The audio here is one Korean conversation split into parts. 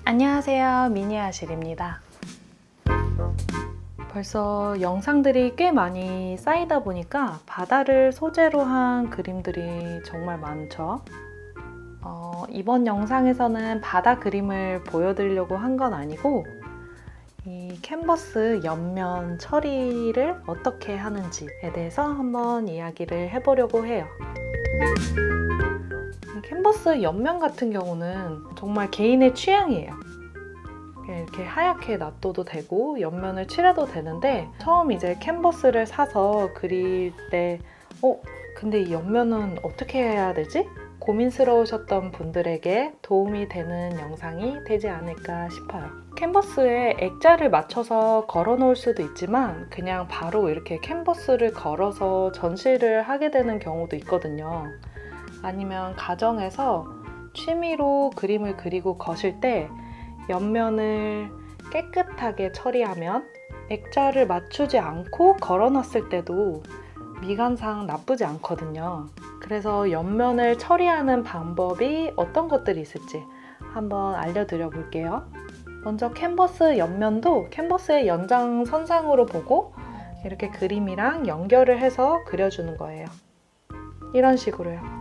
안녕하세요, 미니아실입니다. 벌써 영상들이 꽤 많이 쌓이다 보니까 바다를 소재로 한 그림들이 정말 많죠. 이번 영상에서는 바다 그림을 보여드리려고 한 건 아니고 이 캔버스 옆면 처리를 어떻게 하는지에 대해서 한번 이야기를 해보려고 해요. 캔버스 옆면 같은 경우는 정말 개인의 취향이에요. 이렇게 하얗게 놔둬도 되고 옆면을 칠해도 되는데 처음 이제 캔버스를 사서 그릴 때 근데 이 옆면은 어떻게 해야 되지? 고민스러우셨던 분들에게 도움이 되는 영상이 되지 않을까 싶어요. 캔버스에 액자를 맞춰서 걸어 놓을 수도 있지만 그냥 바로 이렇게 캔버스를 걸어서 전시를 하게 되는 경우도 있거든요. 아니면 가정에서 취미로 그림을 그리고 거실 때 옆면을 깨끗하게 처리하면 액자를 맞추지 않고 걸어놨을 때도 미관상 나쁘지 않거든요. 그래서 옆면을 처리하는 방법이 어떤 것들이 있을지 한번 알려드려 볼게요. 먼저 캔버스 옆면도 캔버스의 연장선상으로 보고 이렇게 그림이랑 연결을 해서 그려주는 거예요. 이런 식으로요.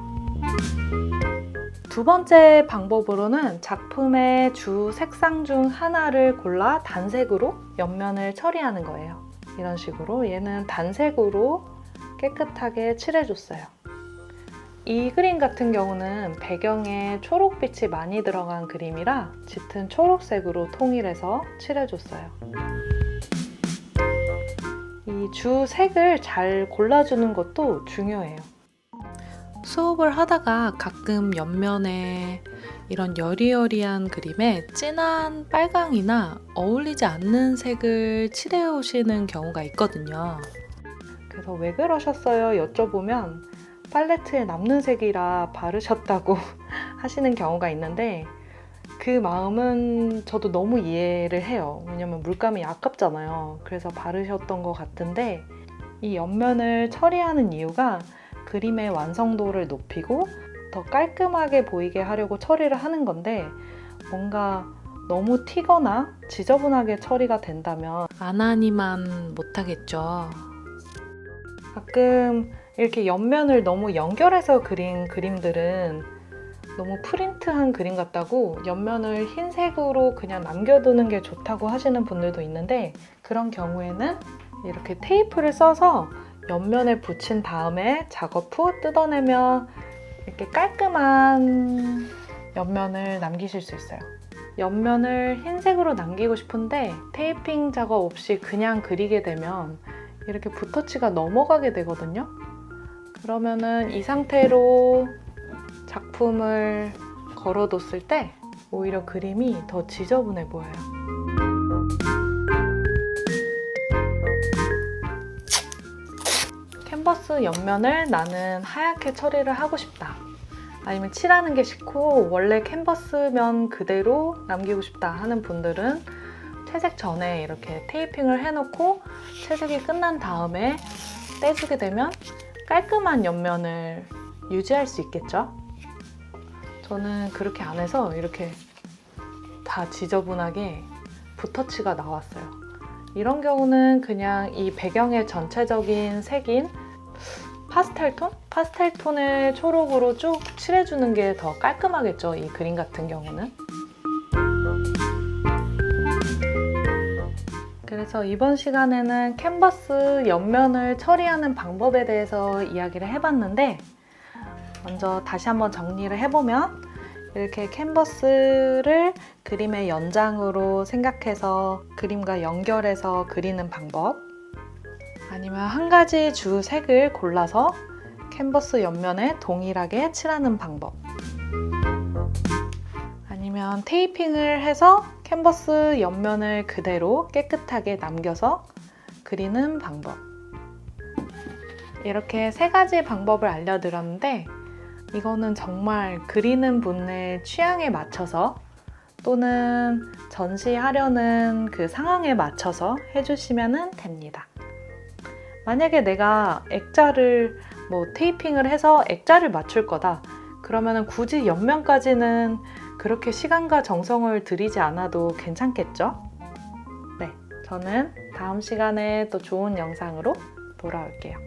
두 번째 방법으로는 작품의 주 색상 중 하나를 골라 단색으로 옆면을 처리하는 거예요. 이런 식으로 얘는 단색으로 깨끗하게 칠해줬어요. 이 그림 같은 경우는 배경에 초록빛이 많이 들어간 그림이라 짙은 초록색으로 통일해서 칠해줬어요. 이 주 색을 잘 골라주는 것도 중요해요. 수업을 하다가 가끔 옆면에 이런 여리여리한 그림에 진한 빨강이나 어울리지 않는 색을 칠해 오시는 경우가 있거든요. 그래서 왜 그러셨어요? 여쭤보면 팔레트에 남는 색이라 바르셨다고 하시는 경우가 있는데 그 마음은 저도 너무 이해를 해요. 왜냐면 물감이 아깝잖아요. 그래서 바르셨던 것 같은데 이 옆면을 처리하는 이유가 그림의 완성도를 높이고 더 깔끔하게 보이게 하려고 처리를 하는 건데 뭔가 너무 튀거나 지저분하게 처리가 된다면 안 하니만 못하겠죠. 가끔 이렇게 옆면을 너무 연결해서 그린 그림들은 너무 프린트한 그림 같다고 옆면을 흰색으로 그냥 남겨두는 게 좋다고 하시는 분들도 있는데 그런 경우에는 이렇게 테이프를 써서 옆면에 붙인 다음에 작업 후 뜯어내면 이렇게 깔끔한 옆면을 남기실 수 있어요. 옆면을 흰색으로 남기고 싶은데 테이핑 작업 없이 그냥 그리게 되면 이렇게 붓터치가 넘어가게 되거든요. 그러면은 이 상태로 작품을 걸어뒀을 때 오히려 그림이 더 지저분해 보여요. 캔버스 옆면을 나는 하얗게 처리를 하고 싶다. 아니면 칠하는 게 싫고 원래 캔버스면 그대로 남기고 싶다 하는 분들은 채색 전에 이렇게 테이핑을 해놓고 채색이 끝난 다음에 떼주게 되면 깔끔한 옆면을 유지할 수 있겠죠? 저는 그렇게 안 해서 이렇게 다 지저분하게 붓터치가 나왔어요. 이런 경우는 그냥 이 배경의 전체적인 색인 파스텔톤? 파스텔톤을 초록으로 쭉 칠해주는 게 더 깔끔하겠죠, 이 그림 같은 경우는. 그래서 이번 시간에는 캔버스 옆면을 처리하는 방법에 대해서 이야기를 해봤는데 먼저 다시 한번 정리를 해보면 이렇게 캔버스를 그림의 연장으로 생각해서 그림과 연결해서 그리는 방법, 아니면 한 가지 주 색을 골라서 캔버스 옆면에 동일하게 칠하는 방법, 아니면 테이핑을 해서 캔버스 옆면을 그대로 깨끗하게 남겨서 그리는 방법. 이렇게 세 가지 방법을 알려드렸는데 이거는 정말 그리는 분의 취향에 맞춰서 또는 전시하려는 그 상황에 맞춰서 해주시면 됩니다. 만약에 내가 액자를 테이핑을 해서 액자를 맞출 거다. 그러면 굳이 옆면까지는 그렇게 시간과 정성을 들이지 않아도 괜찮겠죠? 네, 저는 다음 시간에 또 좋은 영상으로 돌아올게요.